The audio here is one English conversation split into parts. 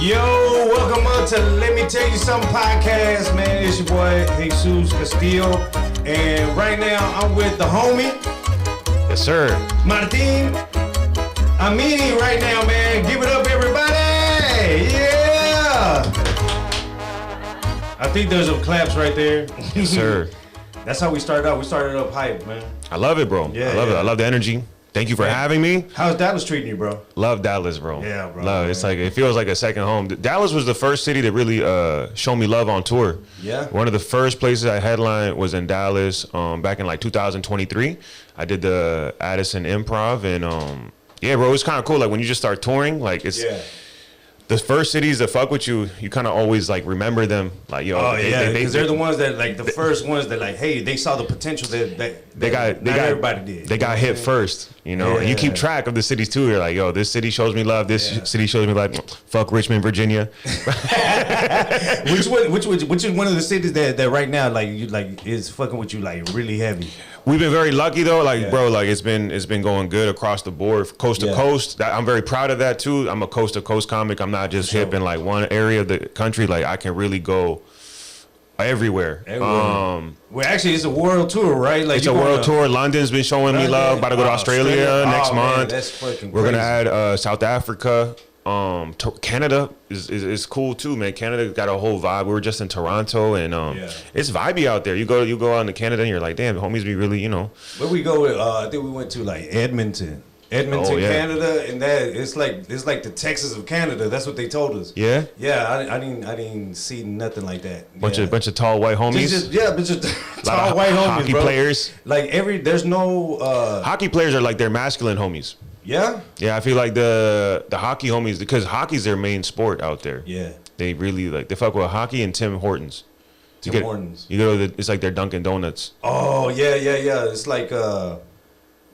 Yo, welcome on to Let Me Tell You Something podcast, man. It's your boy, Jesus Castillo. And right now, I'm with the homie. Yes, sir. Martin Amini right now, man. Give it up, everybody. Yeah. I think there's some claps right there. Yes, sir. That's how we started out. We started up hype, man. I love it, bro. Yeah, I love it. I love the energy. Thank you for having me. How's Dallas treating you, bro? Love Dallas, bro. Yeah, bro. Love. It's like, it feels like a second home. Dallas was the first city that really showed me love on tour. Yeah. One of the first places I headlined was in Dallas back in like 2023. I did the Addison Improv, and yeah, bro, it was kind of cool. Like when you just start touring, like it's the first cities that fuck with you, you kind of always like remember them. Like, yo, because they're the ones that like the first ones that like, hey, they saw the potential that everybody did. They got hit first, you know. And you keep track of the cities too. You're like, yo, this city shows me love. This city shows me like, fuck Richmond, Virginia. which is one of the cities that right now like you like is fucking with you like really heavy? We've been very lucky though, like bro, like it's been going good across the board, coast to coast. I'm very proud of that too. I'm a coast to coast comic. I'm not just hip in like one area of the country. Like I can really go everywhere. Well, actually, it's a world tour, right? Like it's a world tour. London's been showing me love. About to go to Australia next month. That's fucking We're crazy. gonna add South Africa. Canada is cool too, man. Canada got a whole vibe. We were just in Toronto, and it's vibey out there. You go out to Canada, and you're like, damn, homies be really, you know. Where we go with? I think we went to like Edmonton, Canada, and that it's like the Texas of Canada. That's what they told us. Yeah. Yeah, I didn't see nothing like that. Bunch of tall white homies. Tall white homies, hockey bro. players. Like there's no hockey players are like their masculine homies. Yeah. Yeah, I feel like the hockey homies, because hockey's their main sport out there. Yeah. They really like, they fuck with hockey and Tim Hortons. Hortons. You go to it's like their Dunkin' Donuts. Oh yeah. It's like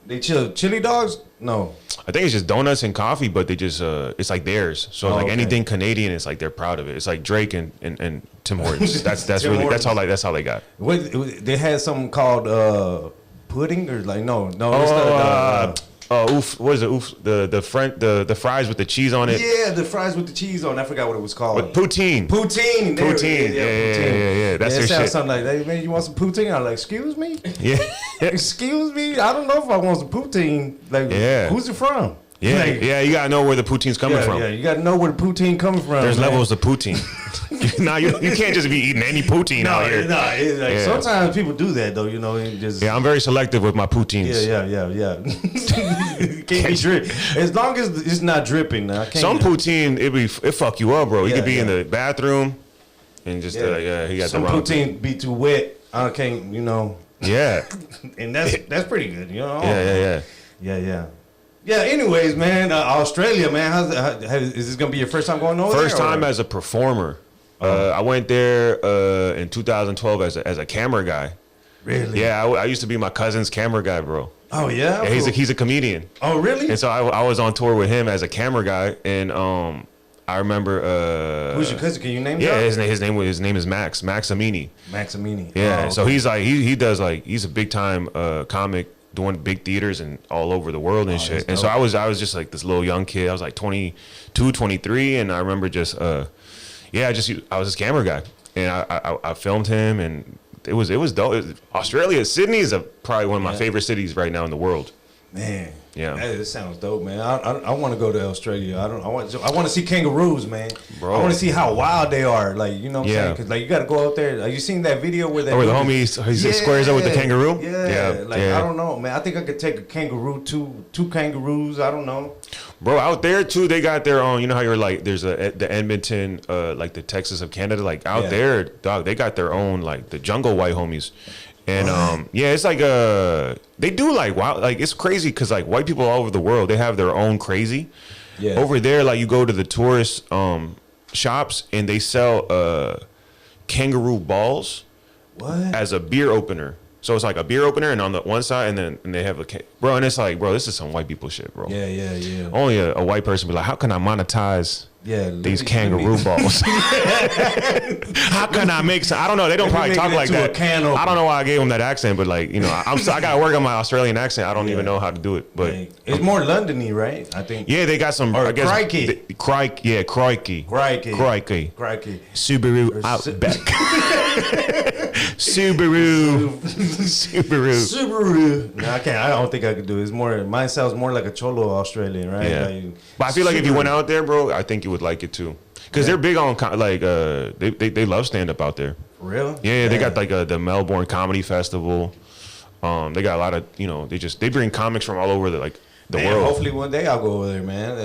they chili dogs? No. I think it's just donuts and coffee, but they just it's like theirs. So anything Canadian, it's like they're proud of it. It's like Drake and Tim Hortons. That's Tim really Hortons. that's how they got. They had something called pudding or like no. What is it? The fries with the cheese on it. Yeah, the fries with the cheese on. I forgot what it was called. With poutine. Poutine. Poutine. Yeah. That's their shit. Something like that. Man, you want some poutine? I'm like, excuse me. Yeah. Excuse me. I don't know if I want some poutine. Like, who's it from? Yeah. Like, You gotta know where the poutine's coming from. Yeah, you gotta know where the poutine coming from. There's levels of poutine. You can't just be eating any poutine out here. Sometimes people do that though, you know. Yeah, I'm very selective with my poutines. Yeah. Can't be dripping. As long as it's not dripping. Some poutine, it fuck you up, bro. You could be in the bathroom and just he got some the wrong poutine be too wet. I can't, you know. Yeah. And that's pretty good, you know. Yeah. Anyways, man, Australia, man. Is this gonna be your first time going over there? First time as a performer. I went there in 2012 as a camera guy. Really? Yeah, I used to be my cousin's camera guy, bro. Oh yeah. Yeah, he's a comedian. Oh really? And so I was on tour with him as a camera guy, and I remember. Who's your cousin? Can you name? Yeah, his name is Max Amini. Max Amini. Yeah, so he's like he does like he's a big time comic doing big theaters and all over the world and shit. And so I was just like this little young kid. I was like 22, 23, and I remember just I was his camera guy, and I filmed him, and it was dope. Australia, Sydney is probably one of my favorite cities right now in the world. Man. Yeah, that sounds dope, man. I want to go to Australia. I want to see kangaroos, man. Bro. I want to see how wild they are. Like, you know what I'm saying? Because like you got to go out there. Have you seen that video where where the homie he squares up with the kangaroo? Yeah. I don't know, man. I think I could take a kangaroo, two kangaroos. I don't know. Bro, out there too, they got their own. You know how you're like, there's the Edmonton, like the Texas of Canada. Like out there, dog, they got their own like the jungle white homies. And it's like they do like wild, like it's crazy because like white people all over the world, they have their own crazy. Yeah. Over there, like you go to the tourist shops and they sell kangaroo balls as a beer opener. So it's like a beer opener, and on the one side, and they have bro, and it's like, bro, this is some white people shit, bro. Yeah. Only a white person be like, how can I monetize these kangaroo balls. How can I make some? I don't know. They don't probably talk like that. I don't know why I gave them that accent, but like, you know, I got to work on my Australian accent. I don't even know how to do it, but it's more Londony, right? I think. Yeah, they got some. Or I guess, crikey. Crikey. Subaru Outback. Subaru. No, I can't. I don't think I could do it. It's more. Mine sounds more like a Cholo Australian, right? Yeah. Like, but I feel like if you went out there, bro, I think you would like it too. Because they're big on like they love stand up out there. For real? Yeah, they got like the Melbourne Comedy Festival. They got a lot of, you know, they bring comics from all over the world. Hopefully one day I'll go over there, man.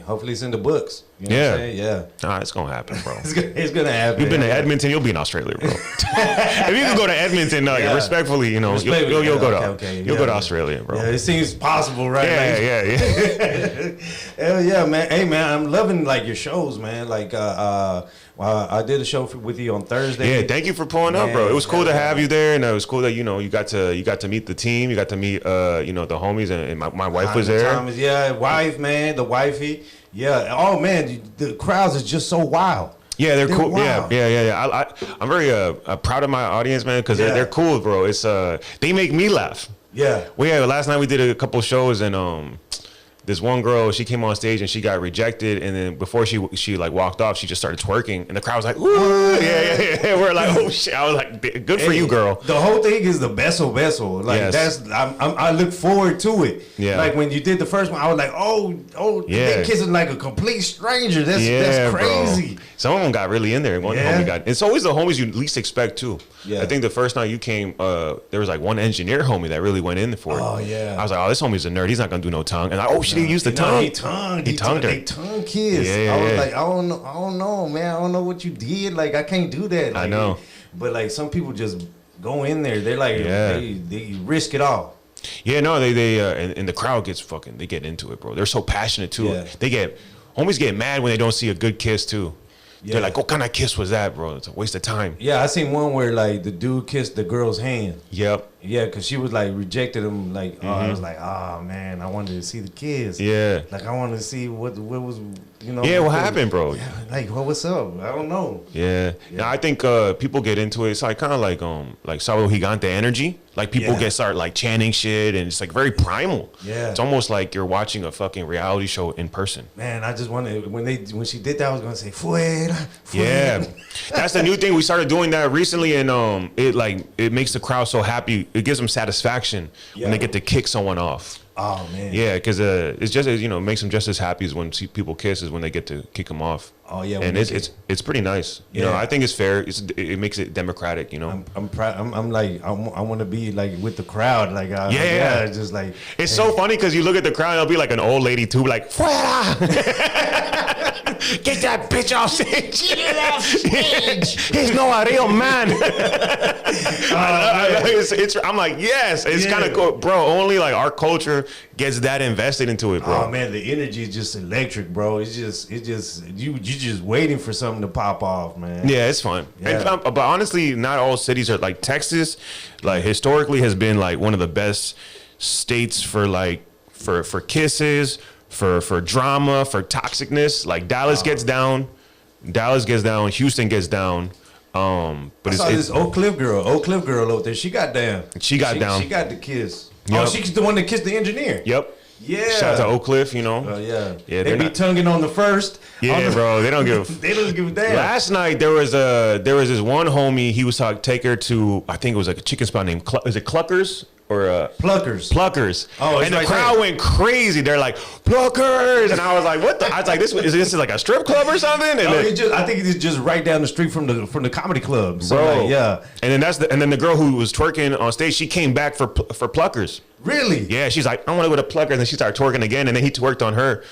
Hopefully it's in the books. You know what I'm saying? Yeah. Nah, it's gonna happen, bro. it's gonna happen. You've been to Edmonton, you'll be in Australia, bro. If you can go to Edmonton, respectfully, you know, you'll go to Australia, bro. Yeah, it seems possible, right? Yeah. Hell yeah, man. Hey, man, I'm loving like your shows, man. Like, I did a show with you on Thursday. Yeah, thank you for pulling up, bro. It was cool to have you there, and it was cool that, you know, you got to meet the team, you got to meet you know, the homies, and my wife was there. Thomas, wife, man, the wifey. Yeah. Oh man, the crowds is just so wild. Yeah, they're cool. Wild. Yeah. I'm very proud of my audience, man, because they're cool, bro. It's they make me laugh. Yeah. Last night we did a couple shows, and this one girl, she came on stage and she got rejected, and then before she like walked off, she just started twerking, and the crowd was like, "Ooh, yeah." We're like, "Oh shit!" I was like, "Good for you, girl." The whole thing is the beso. Like I look forward to it. Yeah. Like when you did the first one, I was like, they kissing like a complete stranger. That's crazy. Bro. Some of them got really in there. One homie got. It's always the homies you least expect too. Yeah. I think the first night you came, there was like one engineer homie that really went in for it. Oh yeah. I was like, "Oh, this homie's a nerd. He's not gonna do no tongue." And he used the tongue. He tongued her. They tongue kiss. Yeah. I was like, I don't know, man. I don't know what you did. Like, I can't do that. Like, I know. But like, some people just go in there. They're like, they risk it all. Yeah, no, and the crowd gets they get into it, bro. They're so passionate too. Yeah. Homies get mad when they don't see a good kiss too. Yeah. They're like, what kind of kiss was that, bro? It's a waste of time. Yeah, I seen one where like the dude kissed the girl's hand. Yep. Yeah, because she was like rejected him. Like, I was like, oh man, I wanted to see the kiss. Yeah. Like, I wanted to see what was, you know. Yeah, what happened, bro? Yeah, like, what's up? I don't know. Yeah. Now I think people get into it. It's like kind of like Sábado Gigante energy. Like people start like chanting shit, and it's like very primal. Yeah. It's almost like you're watching a fucking reality show in person. Man, I just wanted when she did that, I was gonna say fuera. Yeah. That's the new thing. We started doing that recently, and it makes the crowd so happy. It gives them satisfaction when they get to kick someone off. Oh man. Yeah, because it's just, you know, it makes them just as happy as when people kiss is when they get to kick them off. Oh yeah. And it's pretty nice. You know, I think it's fair. It makes it democratic. You know. I'm proud. I'm like I want to be like with the crowd. Like just like it's so funny because you look at the crowd. It'll be like an old lady too, like fuera. Get that bitch off stage. Get off stage. He's no a real man. I'm like, yes, it's kind of cool, bro. Only like our culture gets that invested into it, bro. Oh man, the energy is just electric, bro. It's just you just waiting for something to pop off, man. Yeah, it's fun. Yeah. But honestly, not all cities are like Texas. Like historically, has been like one of the best states for for kisses. For drama, for toxicness, like Dallas gets down, Houston gets down. But I saw this Oak Cliff girl out there. She got down. She got down. She got the kiss. Yep. Oh, she's the one that kissed the engineer. Yep. Yeah. Shout out to Oak Cliff, you know. Oh yeah. Yeah. They be tonguing on the first. Yeah, bro. They don't give. They don't give a damn. Last night there was this one homie. He was take her to, I think it was like a chicken spot named is it Cluckers? Or Pluckers. Oh, and the crowd went crazy. They're like Pluckers, and I was like, "What the?" I was like, "Is this like a strip club or something?" And I think it's just right down the street from the comedy club, so bro. Like, yeah. And then the girl who was twerking on stage, she came back for Pluckers. Really? Yeah, she's like, "I want to go to Pluckers," and then she started twerking again, and then he twerked on her.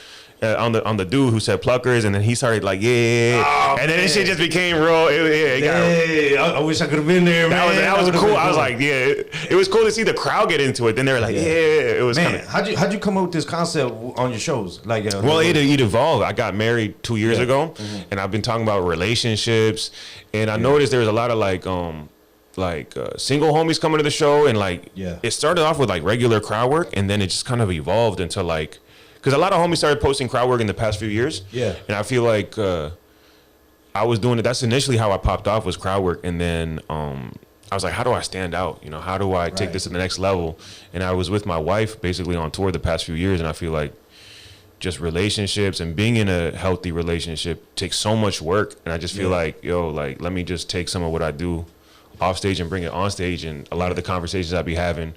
On the dude who said Pluckers, and then he started like, and then this shit just became real. I wish I could have been there, man. That was cool. I was like, it was cool to see the crowd get into it. Then they were like, it was. Man, how'd you come up with this concept on your shows? Like, well, it evolved. I got married 2 years ago, and I've been talking about relationships, and I noticed there was a lot of single homies coming to the show, and it started off with like regular crowd work, and then it just kind of evolved into like because a lot of homies started posting crowd work in the past few years. Yeah. And I feel like I was doing it. That's initially how I popped off, was crowd work. And then I was like, how do I stand out? You know, how do I take this to the next level? And I was with my wife basically on tour the past few years. And I feel like just relationships and being in a healthy relationship takes so much work. And I just feel like, yo, like, let me just take some of what I do off stage and bring it on stage. And a lot of the conversations I be having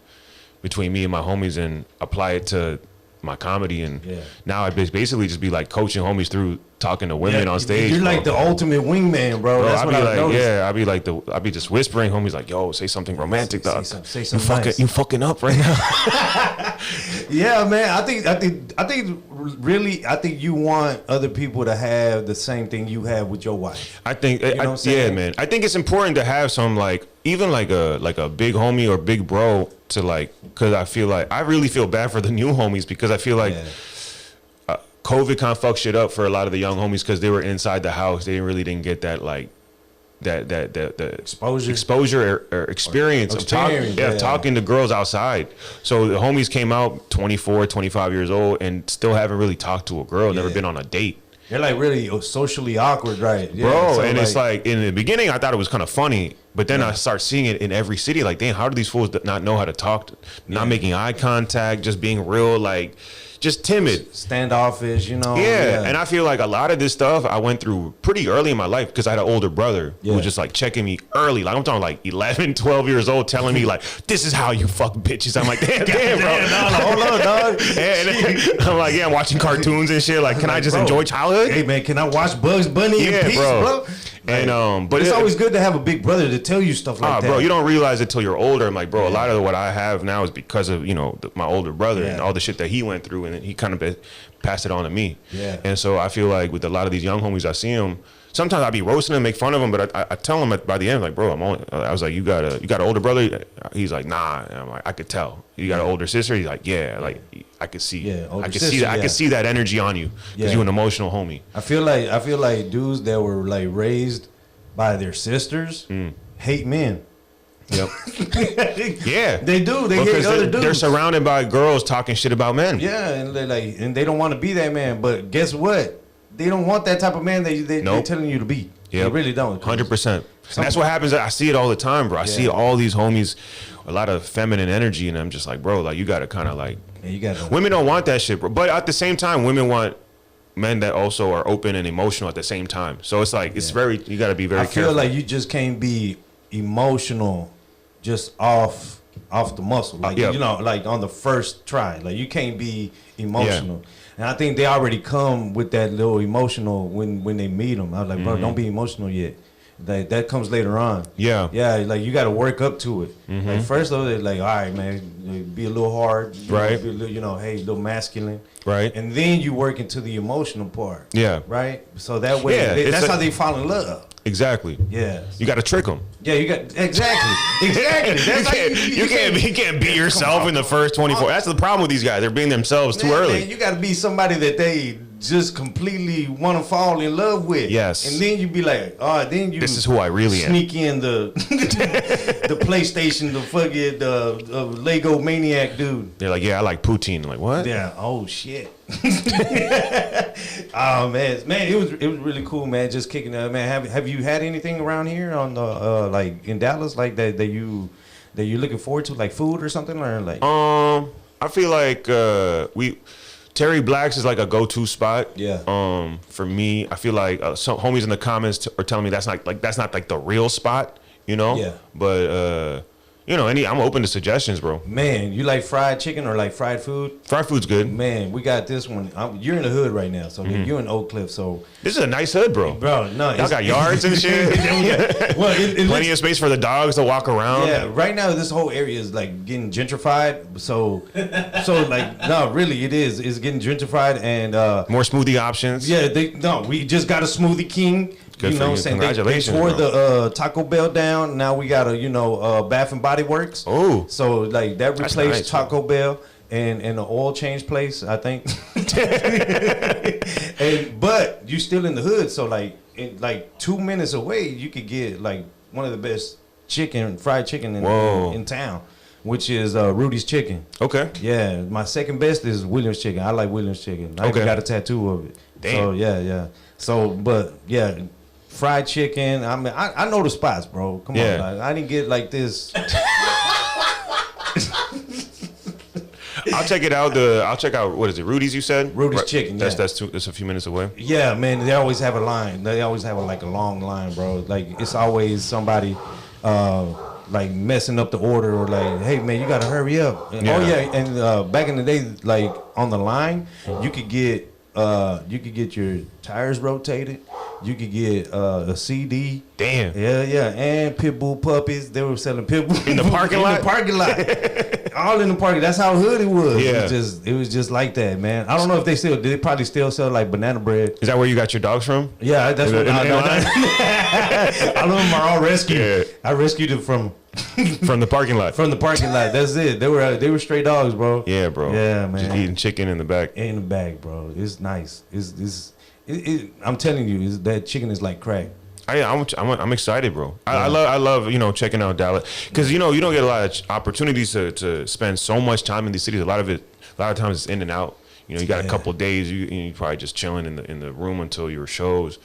between me and my homies and apply it to my comedy. And now I basically just be like coaching homies through talking to women on stage. You're like the ultimate wingman, bro. That's what I noticed. I be just whispering, homies like, yo, say something romantic, dog. Say something nice. You fucking up right now. Yeah, man. I think you want other people to have the same thing you have with your wife. I think, man. I think it's important to have some, like, even like a big homie or big bro to, like, because I feel like I really feel bad for the new homies, because I feel like COVID kind of fucked shit up for a lot of the young homies because they were inside the house. They really didn't get that, like, the exposure or experience of talking to girls outside. So the homies came out 24, 25 years old and still haven't really talked to a girl, never been on a date. They're like really socially awkward, right? Yeah, bro, so and it's like, in the beginning I thought it was kind of funny, but then I start seeing it in every city. Like, damn, how do these fools not know how to talk? Not making eye contact, just being real, like, just timid, standoffish, you know. And I feel like a lot of this stuff I went through pretty early in my life, because I had an older brother who was just like checking me early. Like, I'm talking like 11, 12 years old, telling me like, this is how you fuck bitches. I'm like, damn, bro. Hold on, dog. And I'm like, I'm watching cartoons and shit. Like, can I just enjoy childhood? Hey, man, can I watch Bugs Bunny in peace, bro? And but it's always good to have a big brother to tell you stuff like that. Bro, you don't realize it till you're older. I'm like, bro, a lot of what I have now is because of, you know, my older brother and all the shit that he went through, and he kind of passed it on to me. And so I feel like with a lot of these young homies, I see them. Sometimes I be roasting them, make fun of them, but I tell them by the end, like, bro, I was like, you got an older brother? He's like, nah. And I'm like, I could tell. You got an older sister? He's like, yeah. Like, I could see. I could see that. I could see that energy on you, because you're an emotional homie. I feel like dudes that were like raised by their sisters hate men. Yep. They do. They hate other dudes. They're surrounded by girls talking shit about men. Yeah, and they don't want to be that man. But guess what? They don't want that type of man they're telling you to be. They really don't. 100%. And that's what happens. I see it all the time, bro. I see all these homies, a lot of feminine energy, and I'm just like, bro, like, you got to kind of like, women don't want that shit, bro. But at the same time, women want men that also are open and emotional at the same time. So it's like, it's very, you got to be very careful. I feel like you just can't be emotional just off the muscle. Like, you know, like on the first try. Like, you can't be emotional. And I think they already come with that little emotional when they meet them. I was like, bro, don't be emotional yet. That comes later on. Yeah, like, you got to work up to it. Like, first though, they're like, all right, man, be a little hard, right? Be a little, hey, a little masculine, right? And then you work into the emotional part, right? So that way, that's how they fall in love. Exactly. Yeah. You got to trick them. Yeah, you got exactly. That's you can't be yourself in the first 24. That's the problem with these guys. They're being themselves too early. Man, you got to be somebody that they just completely want to fall in love with. Yes. And then you be like, then you. This is who I really am. Sneak in the PlayStation, the fucking Lego Maniac dude. They're like, I like poutine. I'm like, what? Yeah. Oh shit. Oh man, it was really cool, man. Just kicking it, man. Have you had anything around here on the like in Dallas, like that you're looking forward to, like food or something, or like? I feel like Terry Black's is like a go-to spot. Yeah. For me, I feel like some homies in the comments are telling me that's not like the real spot, you know. Yeah. But you know, I'm open to suggestions, bro. Man, you like fried chicken or like fried food? Fried food's good. Man, we got this one. You're in the hood right now, so you're in Oak Cliff. So this is a nice hood, bro. Bro, no, y'all got yards and shit. Well, plenty of space for the dogs to walk around. Yeah, right now this whole area is like getting gentrified. So like, no, really, it is. It's getting gentrified and more smoothie options. Yeah, we just got a Smoothie King. Good you know what I'm saying? Congratulations, they tore the Taco Bell down. Now we got a Bath and Body Works. Oh, so like that replaced Taco Bell and the oil change place, I think. But you still in the hood, so like 2 minutes away, you could get like one of the best fried chicken in town. which is Rudy's Chicken. Okay. Yeah, my second best is Williams Chicken. I like Williams Chicken. I even got a tattoo of it. Damn. So yeah. So, but yeah, fried chicken. I mean, I know the spots, bro. Come on, like, I didn't get like this. I'll check it out. I'll check out, what is it, Rudy's? You said Rudy's Chicken. Yeah. That's a few minutes away. Yeah, man. They always have a line. They always have like a long line, bro. Like it's always somebody like messing up the order or like, hey man, you gotta hurry up. And, oh yeah, and back in the day, like on the line, you could get your tires rotated. You could get a CD. Damn. Yeah, and pit bull puppies. They were selling pit bull in the parking lot. In the parking lot. All in the parking. That's how hood it was. Yeah. It was just like that, man. I don't know if they probably still sell like banana bread. Is that where you got your dogs from? Yeah, that's what I know. All of them are all rescued. Yeah. I rescued them from the parking lot. From the parking lot. That's it. They were stray dogs, bro. Yeah, bro. Yeah, man. Just eating chicken in the back. In the back, bro. It's nice. I'm telling you, that chicken is like crack. I'm excited, bro. Yeah. I love checking out Dallas because you don't get a lot of opportunities to spend so much time in these cities. A lot of times it's in and out. You got a couple of days. You probably just chilling in the room until your shows.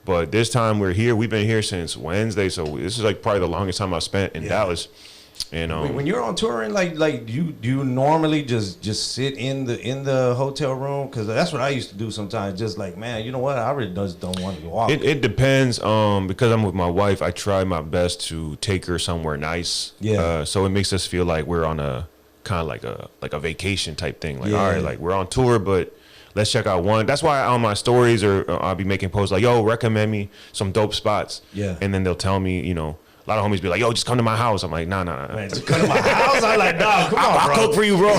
But this time we're here. We've been here since Wednesday, so this is like probably the longest time I've spent in Dallas. And when you're on touring, like you normally just sit in the hotel room, because that's what I used to do sometimes. Just like, man, you know what? I really just don't want to go off. It depends. Because I'm with my wife, I try my best to take her somewhere nice. Yeah. So it makes us feel like we're on a kind of like a vacation type thing. Like, all right, like we're on tour, but let's check out one. That's why on my stories or I'll be making posts like, yo, recommend me some dope spots. Yeah. And then they'll tell me, a lot of homies be like, yo, just come to my house. I'm like, nah. Man, just come to my house? I'm like, nah, come on, bro. I'll cook for you, bro.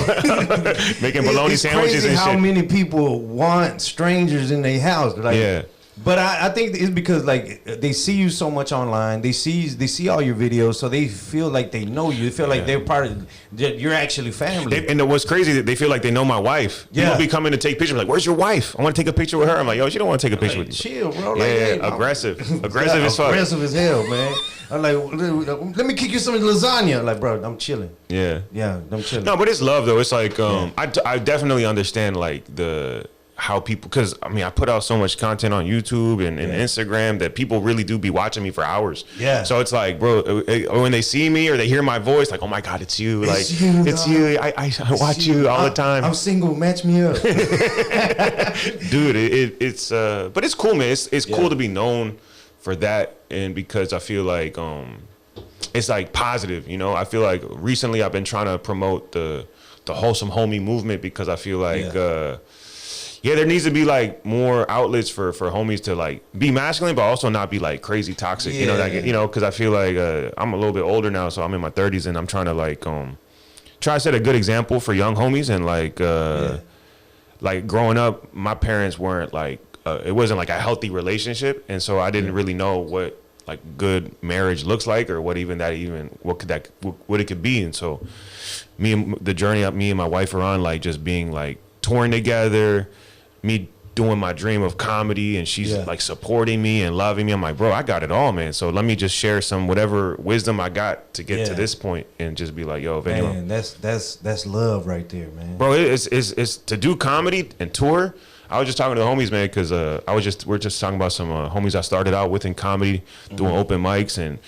Making bologna sandwiches and shit. How many people want strangers in their house. Like, yeah. But I think it's because like they see you so much online. They see all your videos, so they feel like they know you. They feel like they're part of. You're actually family. And what's crazy, they feel like they know my wife. People be coming to take pictures. Like, where's your wife? I want to take a picture with her. I'm like, yo, she don't want to take a picture with you. Chill, bro. Like, hey, aggressive as fuck. Aggressive as hell, man. I'm like, let me kick you some lasagna. I'm like, bro, I'm chilling. Yeah, I'm chilling. No, but it's love though. It's like I definitely understand like how people, because I mean I put out so much content on YouTube and Instagram that people really do be watching me for hours. Yeah. So it's like, bro, when they see me or they hear my voice, like, oh my God, it's you. Like, it's you. I watch you all the time. I'm single. Match me up. Dude, it's but it's cool, man. It's cool to be known for that, and because I feel like it's like positive. I feel like recently I've been trying to promote the wholesome homie movement, because I feel like there needs to be like more outlets for homies to like be masculine, but also not be like crazy toxic. Because I feel like I'm a little bit older now, so I'm in my 30s, and I'm trying to like try to set a good example for young homies, and like growing up, my parents weren't like it wasn't like a healthy relationship, and so I didn't really know what like good marriage looks like, or what it could be. And so the journey me and my wife are on, like just being like touring together, me doing my dream of comedy, and she's like supporting me and loving me. I'm like, bro, I got it all, man. So let me just share some whatever wisdom I got to get to this point, and just be like, yo, if anyone, that's love right there, man. Bro, it's to do comedy and tour. I was just talking to the homies, man, because we're just talking about some homies I started out with in comedy, doing open mics, and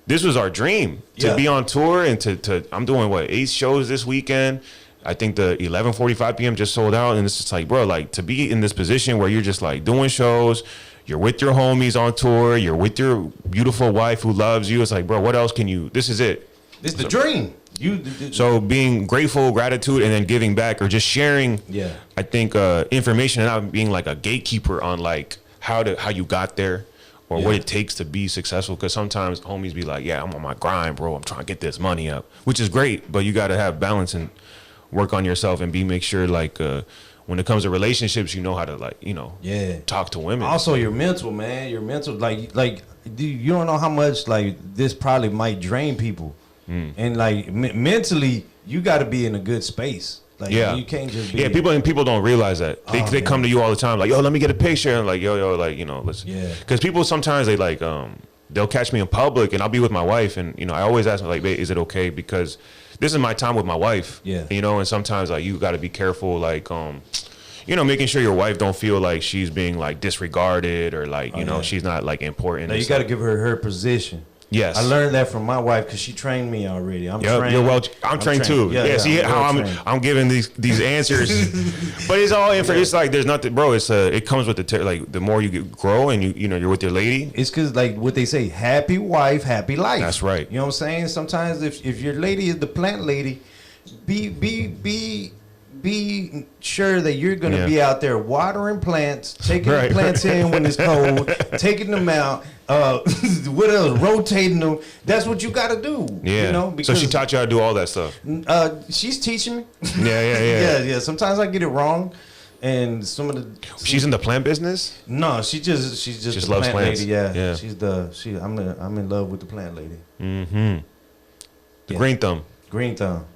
this was our dream to be on tour, and to I'm doing 8 shows this weekend. I think the 11:45 p.m. just sold out, and it's just like, bro, like to be in this position where you're just like doing shows, you're with your homies on tour, you're with your beautiful wife who loves you. It's like, bro, what else can you? This is it. This is the dream. So being grateful, gratitude, and then giving back, or just sharing, I think information, and not being like a gatekeeper on like how you got there, or what it takes to be successful. Because sometimes homies be like, yeah, I'm on my grind, bro. I'm trying to get this money up, which is great, but you got to have balance and work on yourself, and make sure like when it comes to relationships, you know how to like talk to women. Also, your mental, man. Your mental, like you don't know how much like this probably might drain people. And like mentally, you got to be in a good space. Like you can't just be. Yeah, people don't realize that. They come to you all the time like, yo, let me get a picture, and like, yo, like, listen. Yeah. Because people sometimes they like they'll catch me in public, and I'll be with my wife, and I always ask them like, babe, is it okay? Because this is my time with my wife. Yeah. You know, and sometimes like you got to be careful, like you know, making sure your wife don't feel like she's being like disregarded or like you know she's not like important. No, you got to give her position. Yes, I learned that from my wife because she trained me already. I'm trained. I'm trained too. Yeah, see how I'm giving these answers, but it's all it's like there's nothing, bro. It's it comes with like the more you grow and you know you're with your lady. It's because like what they say, happy wife, happy life. That's right. You know what I'm saying? Sometimes if your lady is the plant lady, be sure that you're going to be out there watering plants, taking the plants in when it's cold, taking them out. What else? Rotating them. That's what you got to do. Yeah. You know, because so she taught you how to do all that stuff. She's teaching me. Yeah. Sometimes I get it wrong, and some of the. She's in the plant business. No, she's just the loves plant plants. lady. Yeah. I'm in love with the plant lady. Mm-hmm. The green thumb. Green thumb.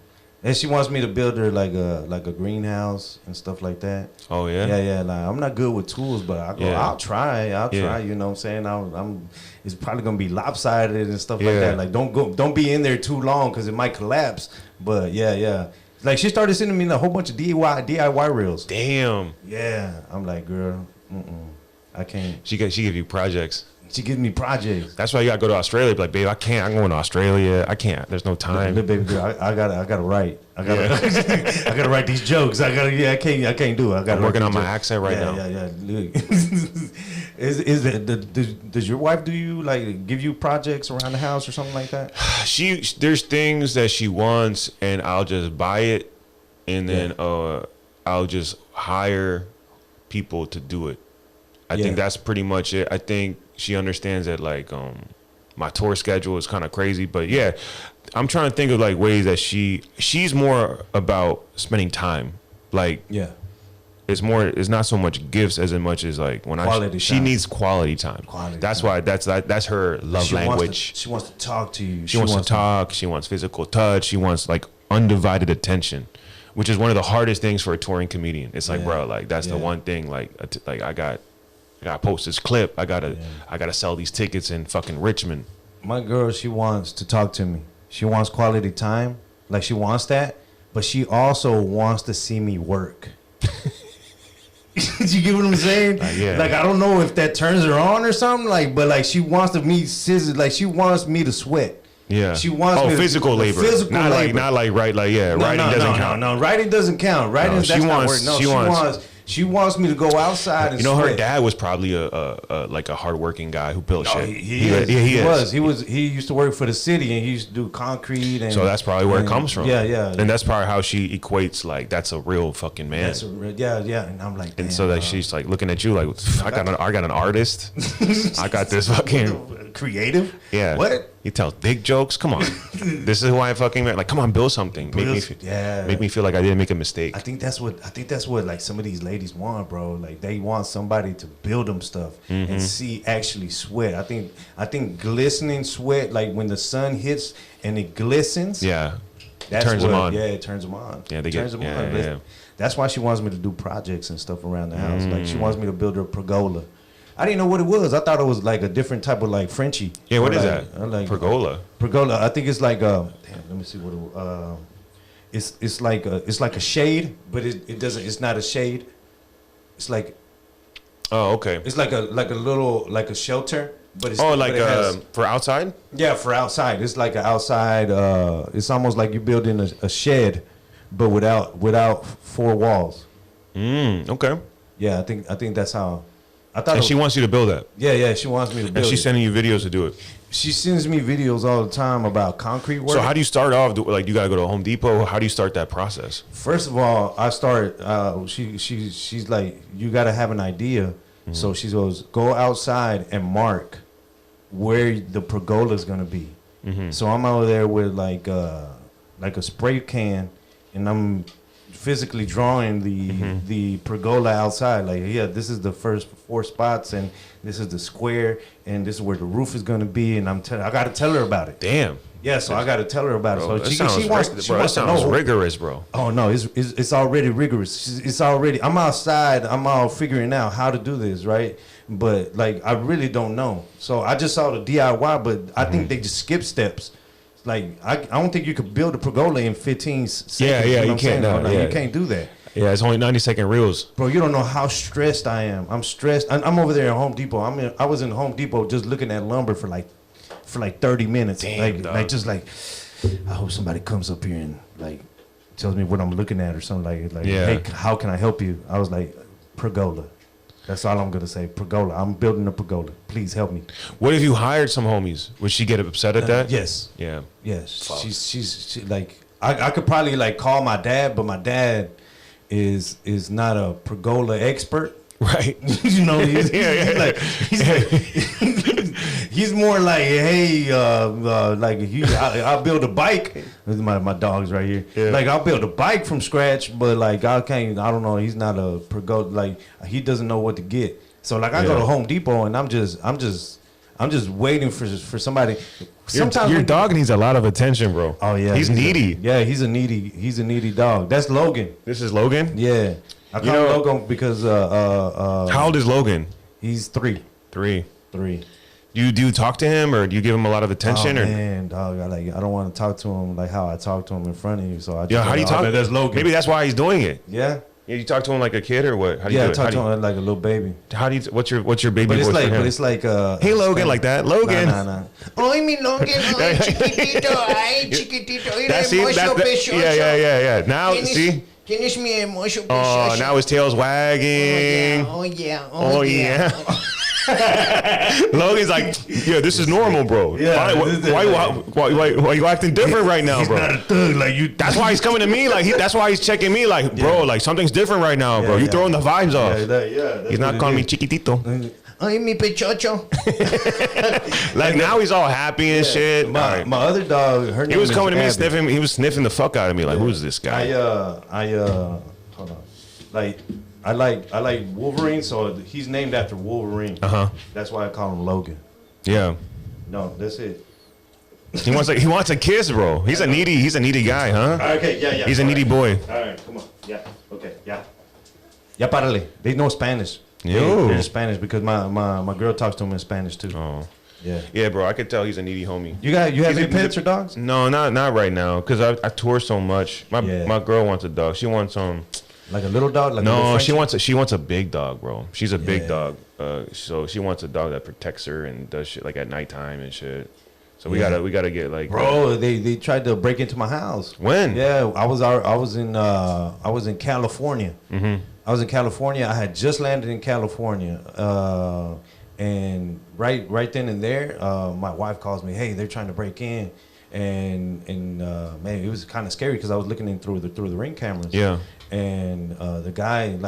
And she wants me to build her like a greenhouse and stuff like that. Oh yeah. Yeah. Like I'm not good with tools, but I'll try. You know what I'm saying? It's probably gonna be lopsided and stuff like that. Like don't be in there too long because it might collapse. But yeah. Like she started sending me a whole bunch of DIY reels. Damn. Yeah. I'm like, girl, I can't. She give you projects. She gives me projects. That's why you gotta go to Australia. Be like, babe, I can't. I'm going to Australia. I can't. There's no time. Look, baby girl, I gotta write. I gotta write these jokes. I can't do it. I'm working on my accent right now. Yeah. Look. Does your wife do you like give you projects around the house or something like that? There's things that she wants, and I'll just buy it, and then I'll just hire people to do it. I think that's pretty much it. I think she understands that like my tour schedule is kind of crazy, but yeah, I'm trying to think of like ways that she's more about spending time. Like it's not so much gifts as much as like when she needs quality time. That's why that's her love language. She wants to talk to you. She wants to talk. She wants physical touch. She wants like undivided attention, which is one of the hardest things for a touring comedian. It's like, bro, like that's the one thing. Like I gotta post this clip. I gotta sell these tickets in fucking Richmond. My girl, she wants to talk to me. She wants quality time. Like she wants that, but she also wants to see me work. You get what I'm saying? Like I don't know if that turns her on or something. Like, but like she wants to me scissors. Like she wants me to sweat. Yeah. She wants me physical labor. Not like writing doesn't count. No, writing doesn't count. That's not work. No, she wants me to go outside and her dad was probably a hardworking guy who built shit. He was. He used to work for the city and he used to do concrete and so that's probably where it comes from. Yeah. And that's probably how she equates like that's a real fucking man. And I'm like, and so that she's like looking at you like I got an artist. I got this fucking creative. Yeah. What? He tells big jokes. Come on, this is who I fucking like. Come on, build something. Make me feel like I didn't make a mistake. I think that's what like some of these ladies want, bro. Like they want somebody to build them stuff and see actually sweat. I think glistening sweat, like when the sun hits and it glistens. Yeah, that turns them on. Yeah, it turns them on. Yeah, turns them on. Yeah. That's why she wants me to do projects and stuff around the house. Like she wants me to build her pergola. I didn't know what it was. I thought it was like a different type of like Frenchie. Yeah, what is that? Like Pergola. Pergola. I think it's like let me see what it it's like a shade, but it doesn't. It's not a shade. It's like. Oh, okay. It's like a little like a shelter, but it's for outside. Yeah, for outside. It's like an outside. It's almost like you're building a shed, but without four walls. Okay. Yeah, I think that's how. And she wants you to build that. Yeah, she wants me to build it. And she's sending you videos to do it. She sends me videos all the time about concrete work. So how do you start off? Like you got to go to Home Depot. How do you start that process? First of all, I start. She's like, you got to have an idea. So she goes, go outside and mark where the pergola is gonna be. So I'm out there with like a spray can, and I'm physically drawing the pergola outside. Like, this is the first 4 spots, and this is the square, and this is where the roof is gonna be. And I got to tell her about it. Damn. Yeah, so I got to tell her about it. So she wants to know. Rigorous, bro. Oh no, it's already rigorous. It's already. I'm outside. I'm all figuring out how to do this, right? But like, I really don't know. So I just saw the DIY, but I think they just skip steps. Like I don't think you could build a pergola in 15 seconds. Yeah, you know you what I'm can't. saying? No, You can't do that. Yeah, it's only 90-second reels. Bro, you don't know how stressed I am. I'm stressed. I'm over there at Home Depot. I was in Home Depot just looking at lumber for like 30 minutes. Damn, like just like I hope somebody comes up here and like tells me what I'm looking at or something like hey, how can I help you? I was like, pergola. That's all I'm gonna say. Pergola. I'm building a pergola. Please help me. What if you hired some homies? Would she get upset at that? Yes. Yeah. Yes. She's like I could probably like call my dad, but my dad is not a pergola expert. Right. You know, he's he's more like, hey, I'll build a bike. This is my dog's right here. Yeah. Like I'll build a bike from scratch, but like I don't know, he's not a pergola, like he doesn't know what to get. So like I go to Home Depot and I'm just waiting for somebody. Sometimes your dog needs a lot of attention, bro. Oh yeah. He's needy. He's a needy dog. That's Logan. This is Logan? Yeah. I call him Logan because how old is Logan? He's 3. 3. 3. Do you talk to him or do you give him a lot of attention? Oh, man, dog, I don't want to talk to him like how I talk to him in front of you. So I just how do you talk? That's Logan. Maybe that's why he's doing it. Yeah. Yeah, you talk to him like a kid or what? How do you do it? I talk to him like a little baby. How do you? What's your baby voice for him? But it's like hey Logan, like that. Logan. Nah. Oy mi Logan, ay chiquitito, ay chiquitito. That's it. Yeah. Now see. Tienes mi hermoso Oh, now his tail's wagging. Oh yeah. Logan's like, yeah, this is normal, bro. Yeah. Why you acting different right now, bro? He's not a thug like you. That's why he's coming to me. Like that's why he's checking me. Like, bro, like something's different right now, bro. You throwing the vibes off. Yeah. He's not calling me chiquitito. Ay mi pechocho. Like now he's all happy and shit. My other dog, her name he was is coming to me Abby. sniffing. He was sniffing the fuck out of me. Like, who's this guy? Hold on. I like Wolverine, so he's named after Wolverine. That's why I call him Logan. Yeah. No, that's it. He wants a kiss, bro. He's a needy guy, huh? Okay, yeah. He's a needy boy. All right, come on. Yeah. Okay, yeah. Ya párale. They know Spanish. Yo. They're Spanish because my girl talks to him in Spanish too. Oh. Yeah. Yeah, bro. I could tell he's a needy homie. You have any pets or dogs? No, not right now, cause I tour so much. My girl wants a dog. She wants like a little dog. Like no, she wants a big dog, bro. She's a big dog. So she wants a dog that protects her and does shit like at nighttime and shit. So we gotta get like. Bro, they tried to break into my house. When? Yeah, I was in California. Mm-hmm. I was in California. I had just landed in California, and right then and there, my wife calls me. Hey, they're trying to break in, and man, it was kind of scary because I was looking in through the Ring cameras. Yeah. And the guy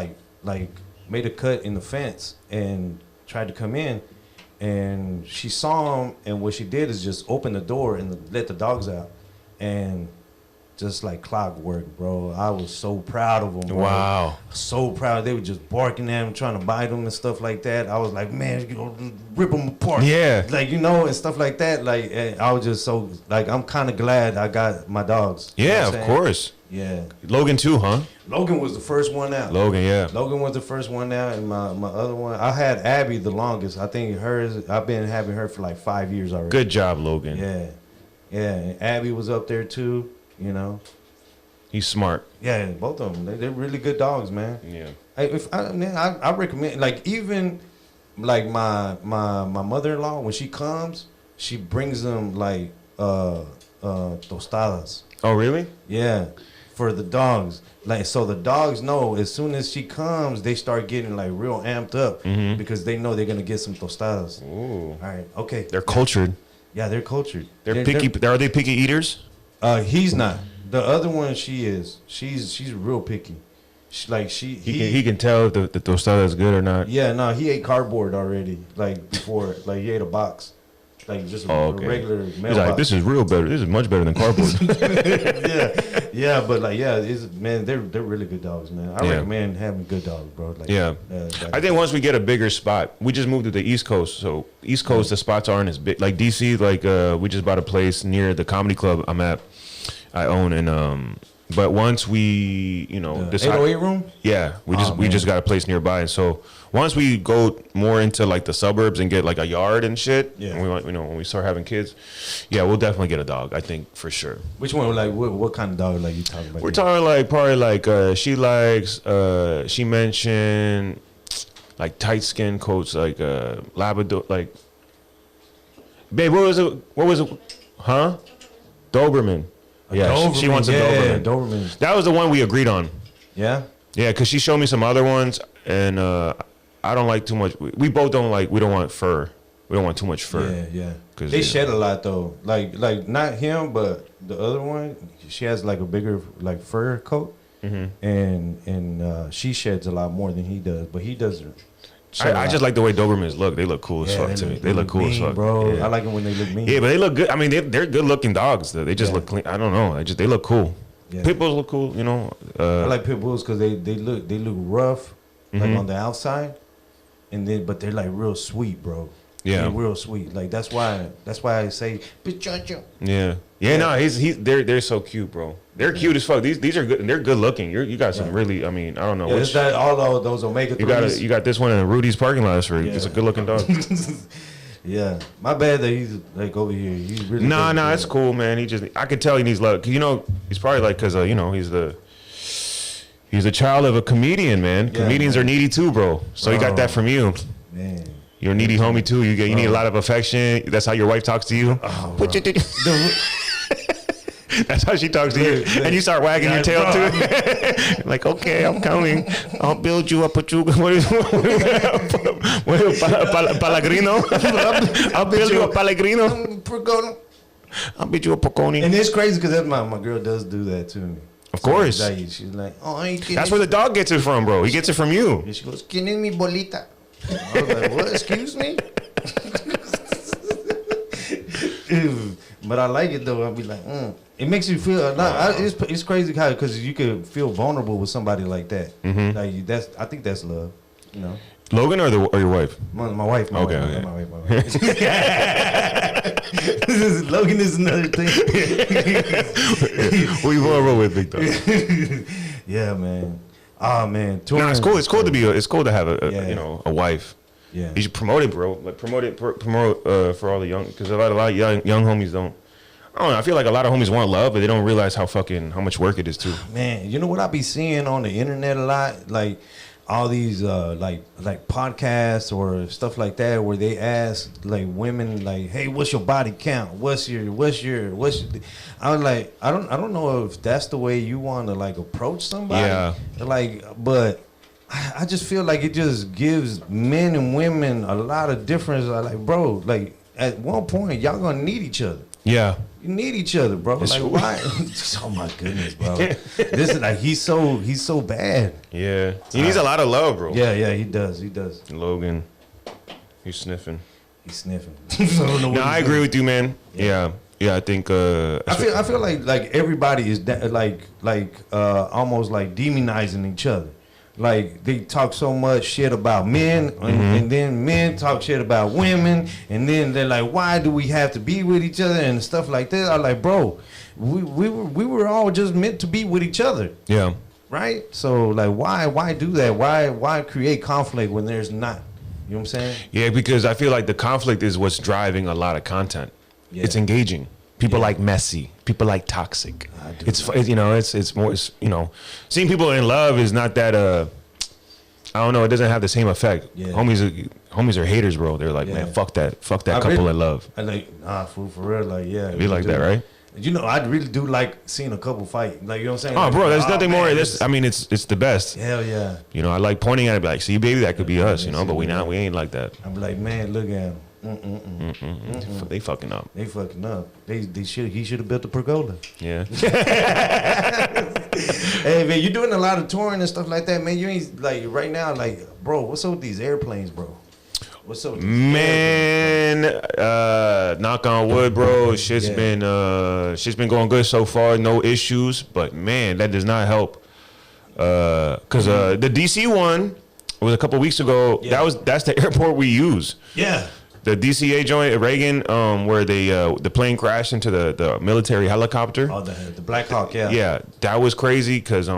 like made a cut in the fence and tried to come in, and she saw him, and what she did is just open the door and let the dogs out, and just like clockwork, bro. I was so proud of them, bro. Wow. So proud. They were just barking at him, trying to bite him and stuff like that. I was like, man, rip them apart. Yeah. Like, and stuff like that. Like, I was just so, like, I'm kind of glad I got my dogs. Yeah, of course. Yeah. Logan too, huh? Logan was the first one out. Logan, yeah. Logan was the first one out, and my other one, I had Abby the longest. I think I've been having her for like 5 years already. Good job, Logan. Yeah. And Abby was up there too. He's smart. Yeah, both of them. They're really good dogs, man. Yeah. I recommend, like, even like my mother-in-law, when she comes, she brings them like tostadas. Oh, really? Yeah, for the dogs. Like, so the dogs know as soon as she comes, they start getting like real amped up because they know they're gonna get some tostadas. Ooh. All right. Okay. They're cultured. Yeah, they're cultured. They're picky. Are they picky eaters? He's not. The other one, she is. She's real picky. He can tell if the tostada is good or not. Yeah, no, he ate cardboard already. Like before, like he ate a box, like just a regular mailbox. He's like, this is real better. This is much better than cardboard. yeah, but like, man, they're really good dogs, man. I recommend having good dogs, bro. Like, I think once we get a bigger spot, we just moved to the East Coast. So East Coast, the spots aren't as big. Like DC, like we just bought a place near the comedy club I own, and But once we, decide 808 room. Yeah, we just got a place nearby, and so once we go more into like the suburbs and get like a yard and shit, and we want, when we start having kids, yeah, we'll definitely get a dog. I think for sure. Which one? Like what kind of dog like you talking about? We're talking like probably like she mentioned like tight skin coats, like Labrador, like. Babe, what was it? Huh? Doberman. Yeah, she wants a Doberman. Doberman. That was the one we agreed on. Yeah? Yeah, because she showed me some other ones, and I don't like too much. We both don't like, we don't want fur. We don't want too much fur. Yeah. They shed a lot, though. Like not him, but the other one, she has like a bigger like fur coat, and she sheds a lot more than he does, but he doesn't. I just like the way Dobermans look. They look cool as fuck to me. They look cool as fuck, bro. Yeah. I like them when they look mean. Yeah, but they look good. I mean, they're good looking dogs. Though. They just look clean. I don't know. They look cool. Yeah. Pit bulls look cool. I like pit bulls because they look rough, like on the outside, but they're like real sweet, bro. Yeah, they're real sweet. Like that's why I say Pichacho. Yeah. No, they're so cute, bro. They're cute as fuck. These are good. They're good looking. You got some really. I mean, I don't know. Yeah, it's that all those omega 3s. You got this one in Rudy's parking lot. It's a good looking dog. Yeah, my bad that he's like over here. He's really it's cool, man. I can tell he needs love. He's probably like because he's the child of a comedian, man. Yeah, Comedians are needy too, bro. So he got that from you, man. You're a needy homie too. You need a lot of affection. That's how your wife talks to you. That's how she talks to you, and you start wagging your tail too. Like, okay, I'm coming. I'll build you a pachuga. Palagrino. I'll build you a Palagrino. Pergola. I'll build you a Poconi. And it's crazy because my girl does do that to me. Of course. She's like, oh, I ain't that's where the dog gets it from, bro. He gets it from you. And she goes, "¿Quién es mi bolita?" I was like, what? Excuse me? But I like it though. I'll be like, It makes you feel. It's crazy how because you could feel vulnerable with somebody like that. Like I think that's love. Logan or your wife? My wife. My wife. Logan is another thing. We roll with big dog. Yeah, man. Oh man, it's cool. It's cool to be. It's cool to have a wife. Yeah, you should promote it, bro. Like promote for all the young, because a lot of young homies don't. I don't know. I feel like a lot of homies want love, but they don't realize how much work it is too. Man, you know what I be seeing on the internet a lot, like all these like podcasts or stuff like that, where they ask like women like, "Hey, what's your body count? What's your?" I was like, I don't know if that's the way you want to like approach somebody. Yeah. Like, but I just feel like it just gives men and women a lot of difference. Like, bro, like at one point y'all gonna need each other. Yeah. You need each other, bro. It's like, why? Oh my goodness, bro. This is like he's so bad. Yeah, he needs a lot of love, bro. Yeah, he does. Logan, he's sniffing. I agree with you, man. Yeah. I think. I feel like everybody is almost like demonizing each other. Like they talk so much shit about men, and then men talk shit about women, and then they're like, "Why do we have to be with each other?" and stuff like that. I'm like, bro, we were all just meant to be with each other. Yeah. Right. So like, why do that? Why create conflict when there's not? You know what I'm saying? Yeah, because I feel like the conflict is what's driving a lot of content. Yeah. It's engaging. People like messy. People like toxic. It's more. Seeing people in love is not that. I don't know. It doesn't have the same effect. Yeah. Homies are haters, bro. They're like, man, fuck that couple in love. I like, fool, for real. Like, yeah. Be like that, right? I really do like seeing a couple fight. Like, you know what I'm saying? Oh, bro, there's nothing more. It's the best. Hell yeah. I like pointing at it, be like, see, baby, that could be us. But we ain't like that. I'm like, man, look at him. They fucking up. He should have built a pergola. Yeah. Hey man, you're doing a lot of touring and stuff like that, man. You ain't like right now, like, bro. What's up with these airplanes, bro? What's up with these man? Knock on wood, bro. Shit's been going good so far. No issues, but man, that does not help. Cause the DC one was a couple weeks ago. Yeah. That's the airport we use. Yeah. The DCA joint, Reagan, where they the plane crashed into the military helicopter. Oh, the Black Hawk, yeah. Yeah, that was crazy because